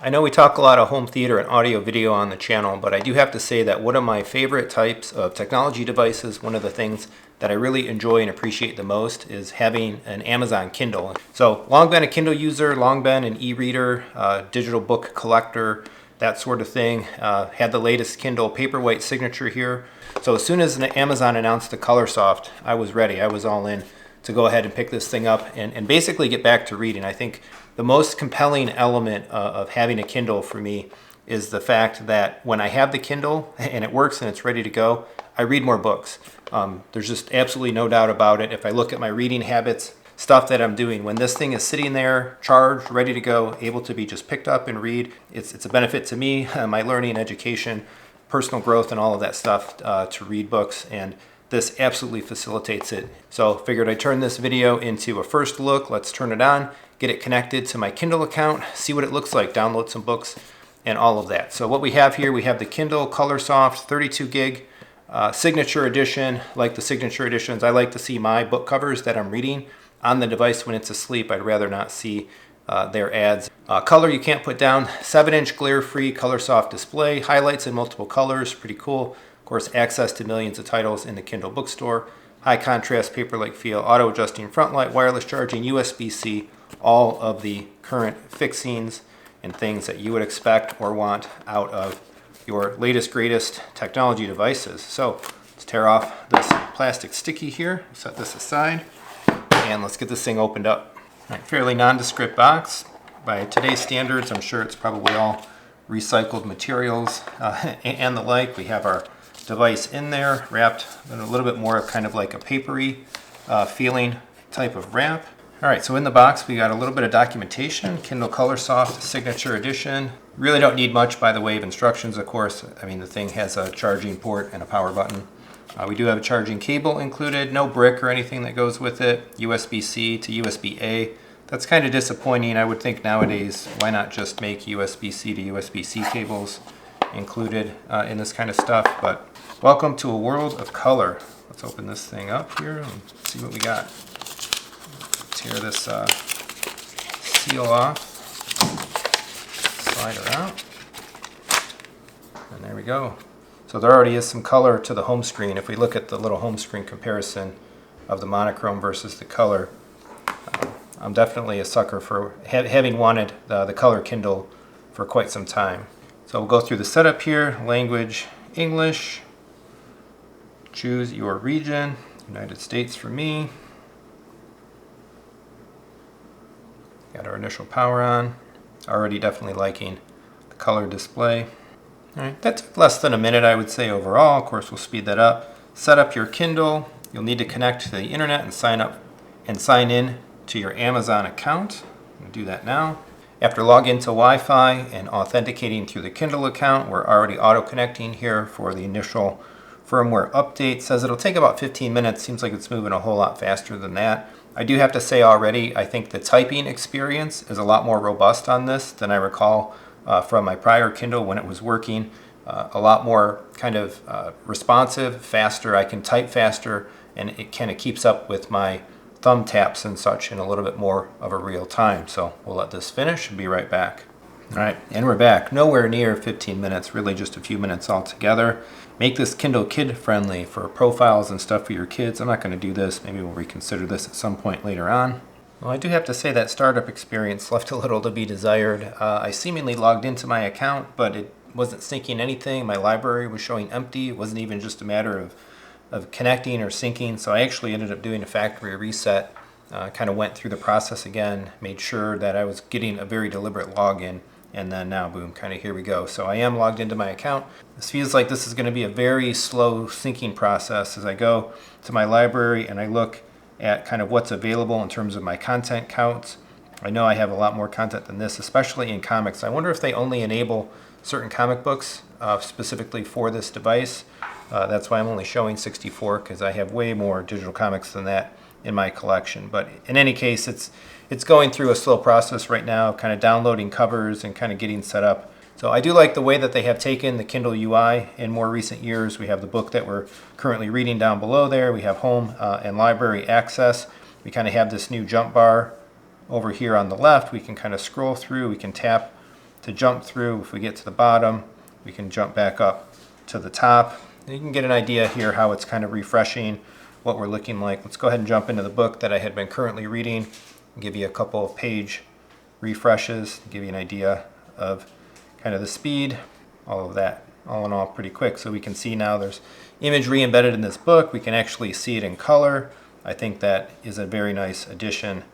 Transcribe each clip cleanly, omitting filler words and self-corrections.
I know we talk a lot of home theater and audio video on the channel, but I do have to say that one of my favorite types of technology devices, one of the things that I really enjoy and appreciate the most, is having an Amazon Kindle. So long been a Kindle user, long been an e-reader, digital book collector, that sort of thing. Had the latest Kindle Paperwhite signature here. So as soon as Amazon announced the Colorsoft, I was ready. I was all in to go ahead and pick this thing up and basically get back to reading. I think the most compelling element of having a Kindle for me is the fact that when I have the Kindle and it works and it's ready to go, I read more books. There's just absolutely no doubt about it. If I look at my reading habits, stuff that I'm doing, when this thing is sitting there, charged, ready to go, able to be just picked up and read, it's a benefit to me, my learning, education, personal growth, and all of that stuff to read books. And this absolutely facilitates it. So figured I'd turn this video into a first look. Let's turn it on, get it connected to my Kindle account, see what it looks like, download some books and all of that. So what we have here, we have the Kindle Colorsoft 32 gig signature edition. Like the signature editions, I like to see my book covers that I'm reading on the device when it's asleep. I'd rather not see their ads. Color you can't put down, 7-inch glare-free Colorsoft display, highlights in multiple colors, pretty cool. Of course, access to millions of titles in the Kindle bookstore, high contrast paper-like feel, auto-adjusting front light, wireless charging, USB-C, all of the current fixings and things that you would expect or want out of your latest, greatest technology devices. So let's tear off this plastic sticky here, set this aside, and let's get this thing opened up. All right, fairly nondescript box. By today's standards, I'm sure it's probably all recycled materials and the like. We have our device in there, wrapped in a little bit more of kind of like a papery feeling type of wrap. All right, so in the box we got a little bit of documentation, Kindle Colorsoft Signature Edition. Really don't need much by the way of instructions, of course. I mean, the thing has a charging port and a power button. We do have a charging cable included, no brick or anything that goes with it, USB-C to USB-A. That's kind of disappointing. I would think nowadays, why not just make USB-C to USB-C cables included in this kind of stuff. But welcome to a world of color. Let's open this thing up here and see what we got. Tear this seal off, slide her out, and there we go. So there already is some color to the home screen. If we look at the little home screen comparison of the monochrome versus the color, I'm definitely a sucker for having wanted the color Kindle for quite some time. So we'll go through the setup here. Language, English. Choose your region. United States for me. Got our initial power on. Already definitely liking the color display. All right, that took less than a minute, I would say overall. Of course, we'll speed that up. Set up your Kindle. You'll need to connect to the internet and sign in to your Amazon account. I'm going to do that now. After login to Wi-Fi and authenticating through the Kindle account, we're already auto-connecting here for the initial firmware update. It says it'll take about 15 minutes. Seems like it's moving a whole lot faster than that. I do have to say already, I think the typing experience is a lot more robust on this than I recall from my prior Kindle when it was working. A lot more kind of responsive, faster. I can type faster, and it kind of keeps up with my thumb taps and such in a little bit more of a real time. So we'll let this finish and be right back. All right, and we're back. Nowhere near 15 minutes, really just a few minutes altogether. Make this Kindle kid friendly for profiles and stuff for your kids. I'm not going to do this. Maybe we'll reconsider this at some point later on. Well, I do have to say that startup experience left a little to be desired. I seemingly logged into my account, but it wasn't syncing anything. My library was showing empty. It wasn't even just a matter of connecting or syncing. So I actually ended up doing a factory reset, kind of went through the process again, made sure that I was getting a very deliberate login, and then now, boom, kind of here we go. So I am logged into my account. This feels like this is going to be a very slow syncing process as I go to my library and I look at kind of what's available in terms of my content counts. I know I have a lot more content than this, especially in comics. I wonder if they only enable certain comic books specifically for this device. That's why I'm only showing 64, because I have way more digital comics than that in my collection. But in any case, it's going through a slow process right now, kind of downloading covers and kind of getting set up. So I do like the way that they have taken the Kindle UI in more recent years. We have the book that we're currently reading down below there. We have home and library access. We kind of have this new jump bar over here on the left. We can kind of scroll through. We can tap to jump through. If we get to the bottom, we can jump back up to the top. And you can get an idea here how it's kind of refreshing what we're looking like. Let's go ahead and jump into the book that I had been currently reading and give you a couple of page refreshes to give you an idea of kind of the speed, all of that, all in all pretty quick. So we can see now there's imagery embedded in this book. We can actually see it in color. I think that is a very nice addition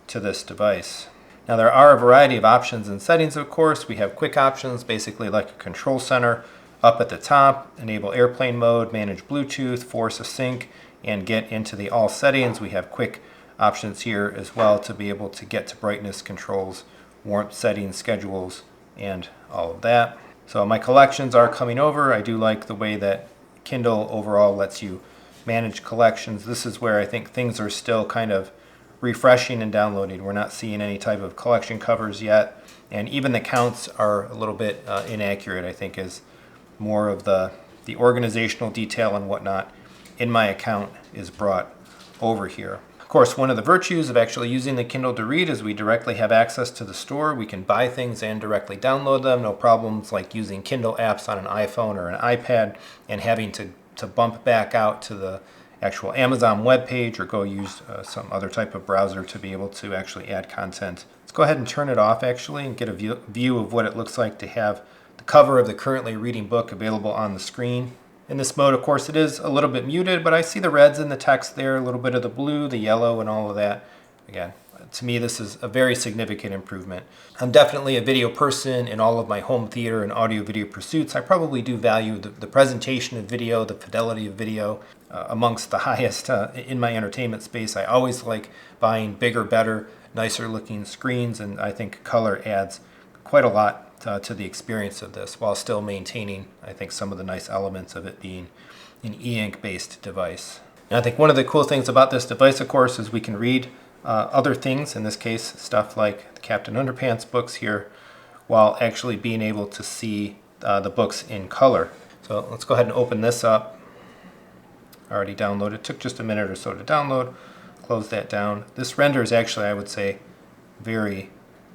to this device. Now there are a variety of options and settings, of course. We have quick options, basically like a control center up at the top, enable airplane mode, manage Bluetooth, force a sync, and get into the all settings. We have quick options here as well to be able to get to brightness controls, warmth settings, schedules, and all of that. So my collections are coming over. I do like the way that Kindle overall lets you manage collections. This is where I think things are still kind of refreshing and downloading. We're not seeing any type of collection covers yet, and even the counts are a little bit inaccurate, I think, as more of the organizational detail and whatnot in my account is brought over here. Of course, one of the virtues of actually using the Kindle to read is we directly have access to the store. We can buy things and directly download them. No problems like using Kindle apps on an iPhone or an iPad and having to bump back out to the actual Amazon webpage or go use some other type of browser to be able to actually add content. Let's go ahead and turn it off actually and get a view of what it looks like to have the cover of the currently reading book available on the screen. In this mode, of course, it is a little bit muted, but I see the reds in the text there, a little bit of the blue, the yellow, and all of that. Again, to me, this is a very significant improvement. I'm definitely a video person in all of my home theater and audio video pursuits. I probably do value the presentation of video, the fidelity of video, amongst the highest in my entertainment space. I always like buying bigger, better, nicer looking screens, and I think color adds quite a lot to the experience of this, while still maintaining, I think, some of the nice elements of it being an e-ink based device. And I think one of the cool things about this device, of course, is we can read other things, in this case, stuff like the Captain Underpants books here, while actually being able to see the books in color. So let's go ahead and open this up. Already downloaded. Took just a minute or so to download. Close that down. This renders actually, I would say, very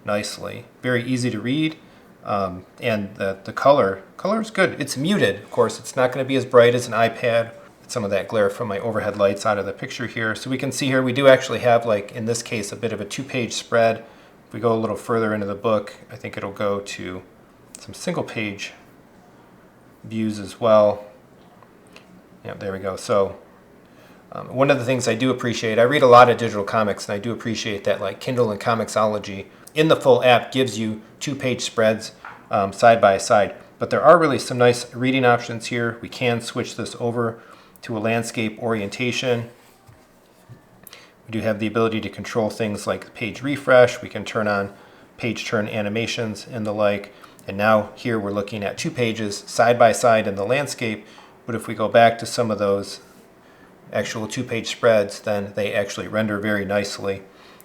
nicely. Very easy to read. And the color is good. It's muted, of course. It's not going to be as bright as an iPad. Some of that glare from my overhead lights out of the picture here. So we can see here we do actually have, like in this case, a bit of a 2-page spread. If we go a little further into the book, I think it'll go to some single page views as well. Yep, there we go. So one of the things I do appreciate, I read a lot of digital comics, and I do appreciate that, like Kindle and Comixology in the full app gives you 2-page spreads side by side. But there are really some nice reading options here. We can switch this over to a landscape orientation. We do have the ability to control things like page refresh. We can turn on page turn animations and the like. And now here we're looking at 2 pages side by side in the landscape. But if we go back to some of those actual 2-page spreads, then they actually render very nicely,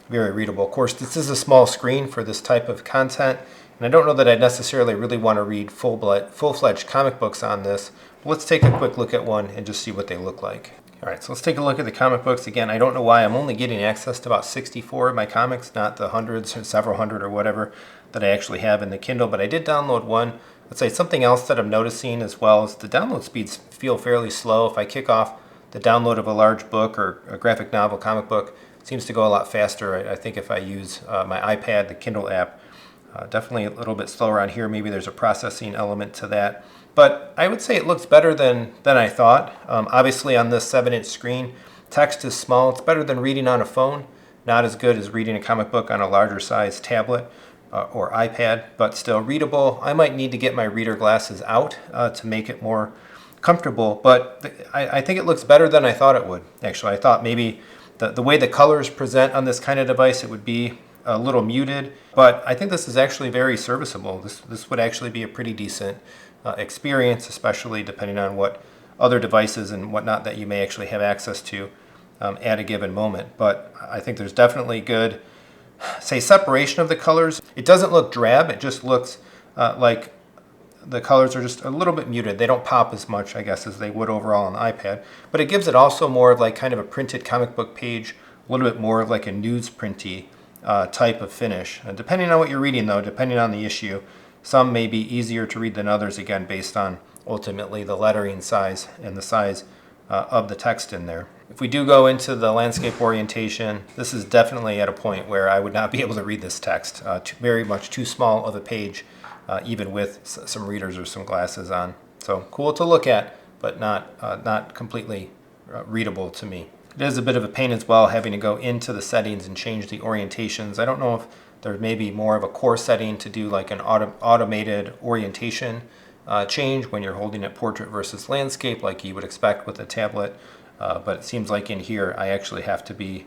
very readable. Of course, this is a small screen for this type of content, and I don't know that I necessarily really want to read full-fledged comic books on this. But let's take a quick look at one and just see what they look like. All right, so let's take a look at the comic books. Again, I don't know why I'm only getting access to about 64 of my comics, not the hundreds or several hundred or whatever that I actually have in the Kindle, but I did download one. Let's say something else that I'm noticing as well is the download speeds feel fairly slow. If I kick off the download of a large book or a graphic novel comic book, it seems to go a lot faster. I think if I use my iPad, the Kindle app, definitely a little bit slower on here. Maybe there's a processing element to that. But I would say it looks better than I thought. Obviously on this 7-inch screen, text is small. It's better than reading on a phone. Not as good as reading a comic book on a larger size tablet or iPad, but still readable. I might need to get my reader glasses out to make it more comfortable, but I think it looks better than I thought it would. Actually, I thought maybe the way the colors present on this kind of device, it would be a little muted, but I think this is actually very serviceable. This would actually be a pretty decent experience, especially depending on what other devices and whatnot that you may actually have access to at a given moment. But I think there's definitely good, say, separation of the colors. It doesn't look drab. It just looks like the colors are just a little bit muted. They don't pop as much, I guess, as they would overall on the iPad. But it gives it also more of like kind of a printed comic book page, a little bit more of like a newsprinty type of finish. And depending on what you're reading, though, depending on the issue, Some may be easier to read than others, again, based on ultimately the lettering size and the size of the text in there. If we do go into the landscape orientation, this is definitely at a point where I would not be able to read this text. Very much too small of a page, even with some readers or some glasses on. So cool to look at, but not completely readable to me. It is a bit of a pain as well, having to go into the settings and change the orientations. I don't know if there may be more of a core setting to do like an automated orientation change when you're holding it portrait versus landscape like you would expect with a tablet. But it seems like in here I actually have to be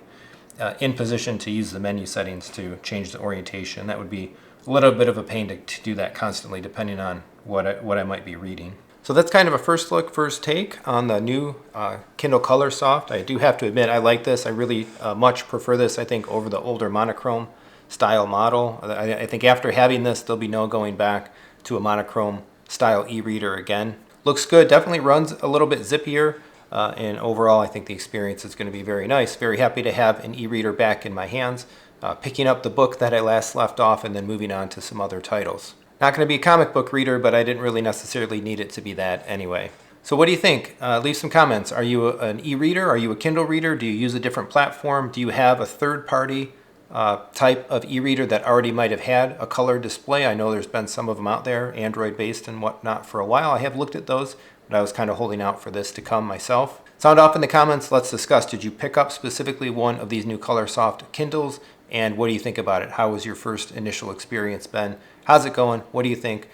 in position to use the menu settings to change the orientation. That would be a little bit of a pain to do that constantly depending on what I might be reading. So that's kind of a first look, first take on the new Kindle Colorsoft. I do have to admit I like this. I really much prefer this, I think, over the older monochrome style model. I think after having this, there'll be no going back to a monochrome style e-reader again. Looks good, definitely runs a little bit zippier, and overall I think the experience is going to be very nice. Very happy to have an e-reader back in my hands, picking up the book that I last left off and then moving on to some other titles. Not going to be a comic book reader, but I didn't really necessarily need it to be that anyway. So what do you think? Leave some comments. Are you an e-reader? Are you a Kindle reader? Do you use a different platform? Do you have a third-party type of e-reader that already might have had a color display? I know there's been some of them out there, Android-based and whatnot, for a while. I have looked at those, but I was kind of holding out for this to come myself. Sound off in the comments. Let's discuss. Did you pick up specifically one of these new Colorsoft Kindles? And what do you think about it? How was your first initial experience been? How's it going? What do you think?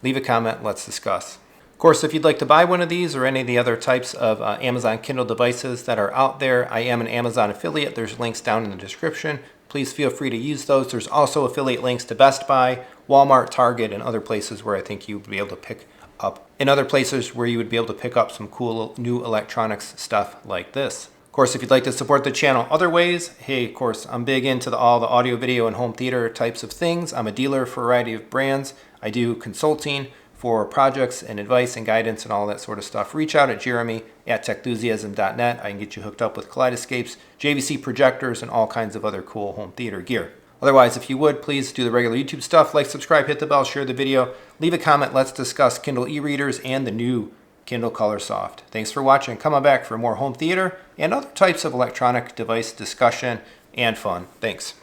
Leave a comment. Let's discuss. Of course, if you'd like to buy one of these or any of the other types of Amazon Kindle devices that are out there, I am an Amazon affiliate. There's links down in the description. Please feel free to use those. There's also affiliate links to Best Buy, Walmart, Target, and other places where I think you would be able to pick up. In other places where you would be able to pick up some cool new electronics stuff like this. Of course, if you'd like to support the channel other ways, hey, of course, I'm big into all the audio, video, and home theater types of things. I'm a dealer for a variety of brands. I do consulting for projects and advice and guidance and all that sort of stuff. Reach out at Jeremy at Techthusiasm.net. I can get you hooked up with kaleidoscopes, JVC projectors, and all kinds of other cool home theater gear. Otherwise, if you would, please do the regular YouTube stuff. Like, subscribe, hit the bell, share the video, leave a comment. Let's discuss Kindle e-readers and the new Kindle Colorsoft. Thanks for watching. Come on back for more home theater and other types of electronic device discussion and fun. Thanks.